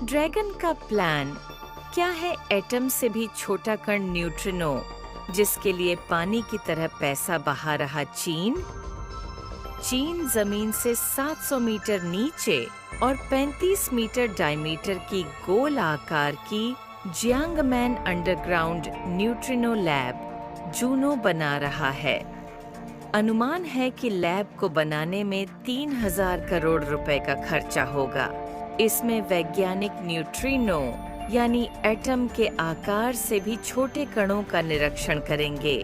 Dragon का plan क्या है? एटम से भी छोटा कण न्यूट्रिनो, जिसके लिए पानी की तरह पैसा बहा रहा चीन। चीन जमीन से 700 मीटर नीचे और 35 मीटर डायमीटर की गोल आकार की जियांगमैन अंडरग्राउंड न्यूट्रिनो लैब जूनो बना रहा है। अनुमान है कि लैब को बनाने में 3000 करोड़ रुपए का खर्चा होगा। इसमें वैज्ञानिक न्यूट्रिनो यानी एटम के आकार से भी छोटे कणों का निरीक्षण करेंगे।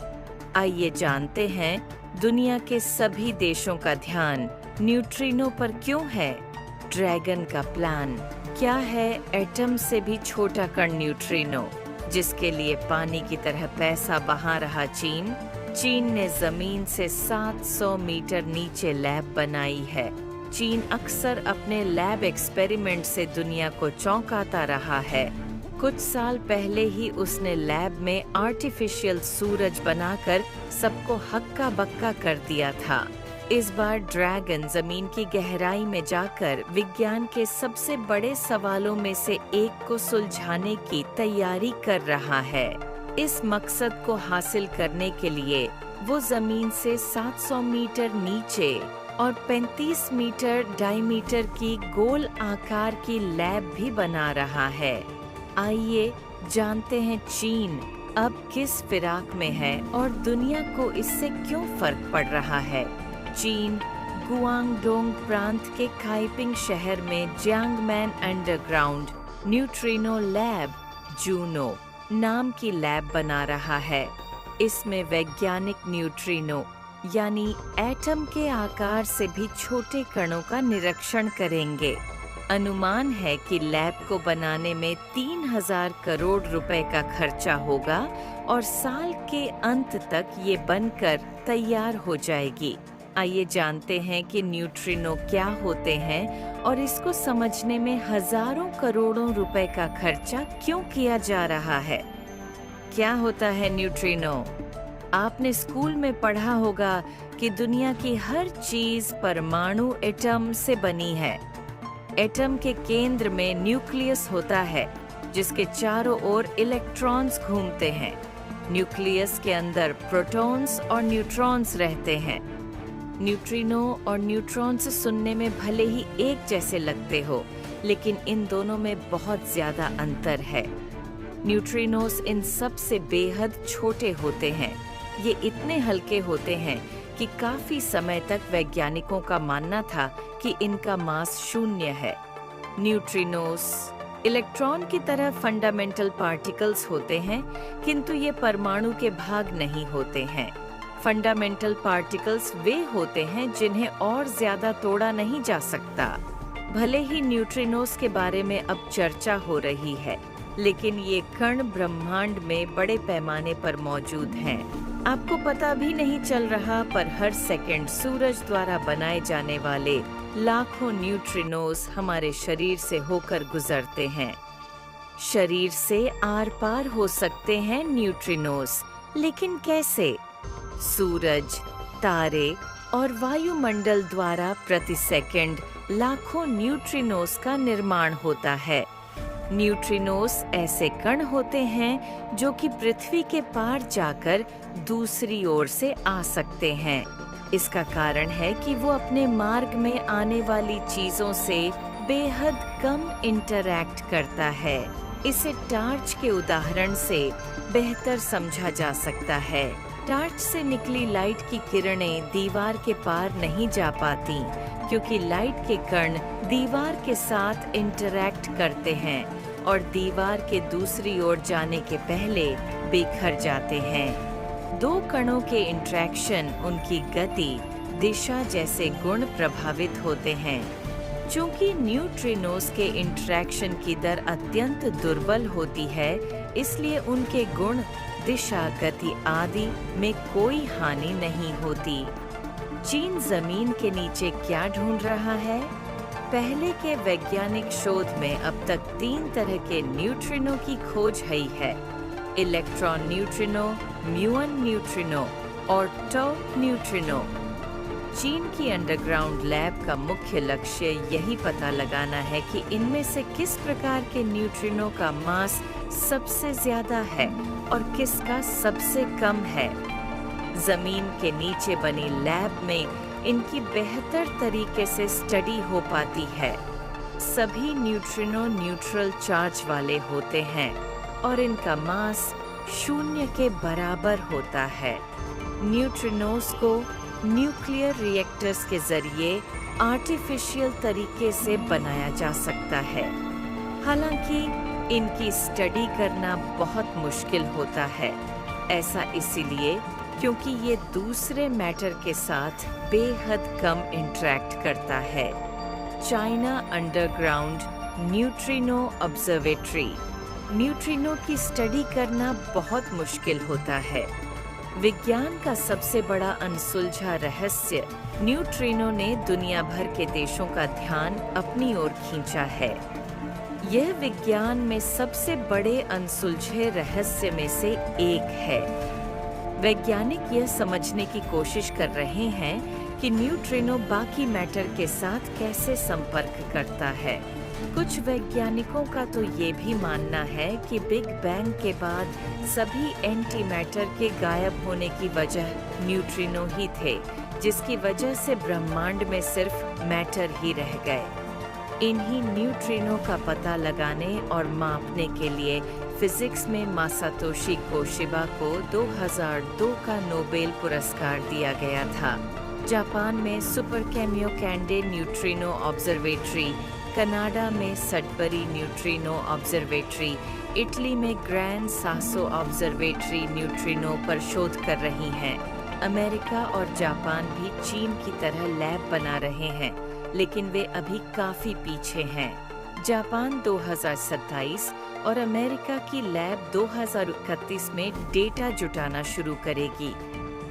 आइए जानते हैं दुनिया के सभी देशों का ध्यान न्यूट्रिनो पर क्यों है। ड्रैगन का प्लान क्या है? एटम से भी छोटा कण न्यूट्रिनो, जिसके लिए पानी की तरह पैसा बहा रहा चीन। चीन ने जमीन से 700 मीटर नीचे लैब बनाई है। चीन अक्सर अपने लैब एक्सपेरिमेंट से दुनिया को चौंकाता रहा है। कुछ साल पहले ही उसने लैब में आर्टिफिशियल सूरज बनाकर सबको हक्का बक्का कर दिया था। इस बार ड्रैगन जमीन की गहराई में जाकर विज्ञान के सबसे बड़े सवालों में से एक को सुलझाने की तैयारी कर रहा है। इस मकसद को हासिल करने के लिए वो जमीन से 700 मीटर नीचे और 35 मीटर डायमीटर की गोल आकार की लैब भी बना रहा है। आइए जानते हैं चीन अब किस फिराक में है और दुनिया को इससे क्यों फर्क पड़ रहा है। चीन गुआंगडोंग प्रांत के काइपिंग शहर में जियांगमैन अंडरग्राउंड न्यूट्रिनो लैब जूनो नाम की लैब बना रहा है। इसमें वैज्ञानिक न्यूट्रिनो यानी एटम के आकार से भी छोटे कणों का निरीक्षण करेंगे। अनुमान है कि लैब को बनाने में 3000 करोड़ रुपए का खर्चा होगा और साल के अंत तक ये बनकर तैयार हो जाएगी। आइए जानते हैं कि न्यूट्रिनो क्या होते हैं और इसको समझने में हजारों करोड़ों रुपए का खर्चा क्यों किया जा रहा है। क्या होता है न्यूट्रिनो? आपने स्कूल में पढ़ा होगा कि दुनिया की हर चीज परमाणु एटम से बनी है। एटम के केंद्र में न्यूक्लियस होता है, जिसके चारों ओर इलेक्ट्रॉन्स घूमते हैं। न्यूक्लियस के अंदर प्रोटॉन्स और न्यूट्रॉन्स रहते हैं। न्यूट्रिनो और न्यूट्रॉन्स सुनने में भले ही एक जैसे लगते हो, लेकिन इन दोनों में बहुत ज्यादा अंतर है। न्यूट्रिनोस इन सब से बेहद छोटे होते हैं। ये इतने हल्के होते हैं कि काफी समय तक वैज्ञानिकों का मानना था कि इनका मास शून्य है। न्यूट्रिनोस इलेक्ट्रॉन की तरह फंडामेंटल पार्टिकल्स होते हैं, किंतु ये परमाणु के भाग नहीं होते हैं। फंडामेंटल पार्टिकल्स वे होते हैं जिन्हें और ज्यादा तोड़ा नहीं जा सकता। भले ही न्यूट्रिनोस के बारे में अब चर्चा हो रही है, लेकिन ये कण ब्रह्मांड में बड़े पैमाने पर मौजूद हैं। आपको पता भी नहीं चल रहा, पर हर सेकंड सूरज द्वारा बनाए जाने वाले लाखों न्यूट्रिनोस हमारे शरीर से होकर गुजरते हैं। शरीर से आर पार हो सकते हैं न्यूट्रिनोस, लेकिन कैसे? सूरज, तारे और वायुमंडल द्वारा प्रति सेकंड लाखों न्यूट्रिनोस का निर्माण होता है। न्यूट्रिनोस ऐसे कण होते हैं जो कि पृथ्वी के पार जाकर दूसरी ओर से आ सकते हैं। इसका कारण है कि वो अपने मार्ग में आने वाली चीजों से बेहद कम इंटरैक्ट करता है। इसे टार्च के उदाहरण से बेहतर समझा जा सकता है। टार्च से निकली लाइट की किरणें दीवार के पार नहीं जा पाती, क्योंकि लाइट के कण दीवार के साथ इंटरैक्ट करते हैं और दीवार के दूसरी ओर जाने के पहले बिखर जाते हैं। दो कणों के इंटरैक्शन, उनकी गति, दिशा जैसे गुण प्रभावित होते हैं। चूंकि न्यूट्रिनोस के इंटरैक्शन की दर अत्यंत दुर्बल होती है, इसलिए उनके गुण, दिशा, गति आदि में कोई हानि नहीं होती। चीन जमीन के नीचे क्या ढूंढ रहा है? पहले के वैज्ञानिक शोध में अब तक 3 तरह के न्यूट्रिनो की खोज हुई है। इलेक्ट्रॉन न्यूट्रिनो, म्यूऑन न्यूट्रिनो और टॉ न्यूट्रिनो। चीन की अंडरग्राउंड लैब का मुख्य लक्ष्य यही पता लगाना है कि इनमें से किस प्रकार के न्यूट्रिनो का मास सबसे ज्यादा है और किसका सबसे कम है। जमीन के नीचे बनी लैब में इनकी बेहतर तरीके से स्टडी हो पाती है। सभी न्यूट्रिनो न्यूट्रल चार्ज वाले होते हैं और इनका मास 0 के बराबर होता है। न्यूट्रिनोज को न्यूक्लियर रिएक्टर्स के जरिए आर्टिफिशियल तरीके से बनाया जा सकता है। हालांकि इनकी स्टडी करना बहुत मुश्किल होता है। ऐसा इसीलिए क्योंकि ये दूसरे मैटर के साथ बेहद कम इंटरैक्ट करता है। China underground neutrino observatory. Neutrino की स्टडी करना बहुत मुश्किल होता है। विज्ञान का सबसे बड़ा अनसुलझा रहस्य न्यूट्रिनो ने दुनिया भर के देशों का ध्यान अपनी ओर खींचा है। यह विज्ञान में सबसे बड़े अनसुलझे रहस्य में से एक है। वैज्ञानिक यह समझने की कोशिश कर रहे हैं कि न्यूट्रिनो बाकी मैटर के साथ कैसे संपर्क करता है। कुछ वैज्ञानिकों का तो ये भी मानना है कि बिग बैंग के बाद सभी एंटी मैटर के गायब होने की वजह न्यूट्रिनो ही थे, जिसकी वजह से ब्रह्मांड में सिर्फ मैटर ही रह गए। इन्हीं न्यूट्रिनो का पता लगाने और मापने के लिए फिजिक्स में मासातोशी कोशिबा को 2002 का नोबेल पुरस्कार दिया गया था। जापान में super Kamiokande neutrino observatory, Canada में सडबरी न्यूट्रिनो ऑब्जर्वेटरी, इटली में ग्रैंड सासो ऑब्जर्वेटरी न्यूट्रिनो पर शोध कर रही हैं। अमेरिका और जापान भी चीन की तरह लैब बना रहे हैं, लेकिन वे अभी काफी पीछे हैं। जापान 2027 और अमेरिका की लैब 2031 में डेटा जुटाना शुरू करेगी,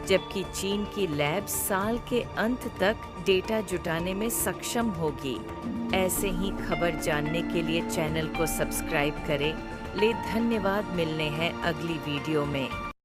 जबकि चीन की लैब साल के अंत तक डेटा जुटाने में सक्षम होगी। ऐसे ही खबर जानने के लिए चैनल को सब्सक्राइब करें। धन्यवाद। मिलने हैं अगली वीडियो में।